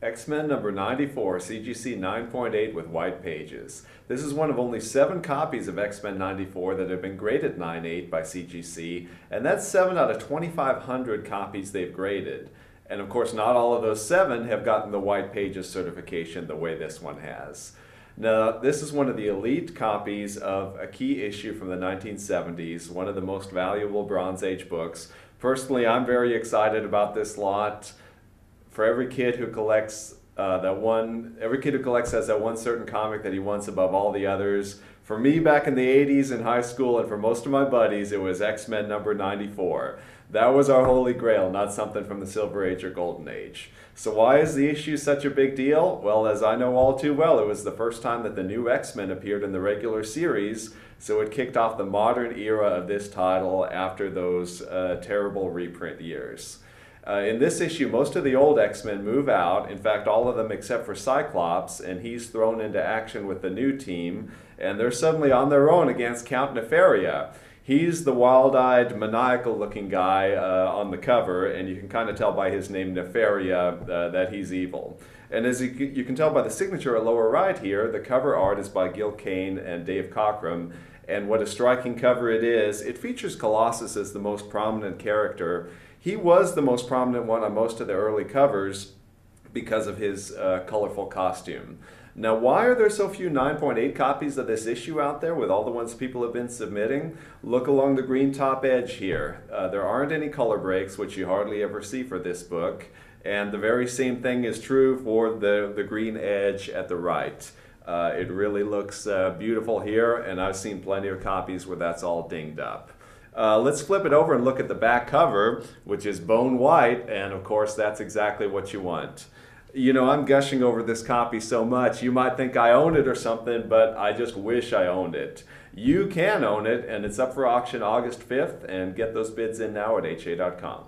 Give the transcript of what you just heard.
X-Men number 94, CGC 9.8 with white pages. This is one of only 7 copies of X-Men 94 that have been graded 9.8 by CGC, and that's 7 out of 2,500 copies they've graded. And of course, not all of those 7 have gotten the white pages certification the way this one has. Now, this is one of the elite copies of a key issue from the 1970s, one of the most valuable Bronze Age books. Personally, I'm very excited about this lot. For every kid who collects every kid who collects has that one certain comic that he wants above all the others. For me, back in the 80s in high school, and for most of my buddies, it was X-Men number 94. That was our holy grail, not something from the Silver Age or Golden Age. So why is the issue such a big deal? Well, as I know all too well, it was the first time that the new X-Men appeared in the regular series, so it kicked off the modern era of this title after those terrible reprint years. In this issue, most of the old X-Men move out, in fact all of them except for Cyclops, and he's thrown into action with the new team, and they're suddenly on their own against Count Nefaria. He's the wild-eyed, maniacal-looking guy on the cover, and you can kind of tell by his name, Nefaria, that he's evil. And as you can tell by the signature at lower right here, the cover art is by Gil Kane and Dave Cockrum, and what a striking cover it is. It features Colossus as the most prominent character. He was the most prominent one on most of the early covers because of his colorful costume. Now, why are there so few 9.8 copies of this issue out there with all the ones people have been submitting? Look along the green top edge here. There aren't any color breaks, which you hardly ever see for this book. And the very same thing is true for the green edge at the right. It really looks beautiful here, and I've seen plenty of copies where that's all dinged up. Let's flip it over and look at the back cover, which is bone white, and of course that's exactly what you want. You know, I'm gushing over this copy so much, you might think I own it or something, but I just wish I owned it. You can own it, and it's up for auction August 5th, and get those bids in now at ha.com.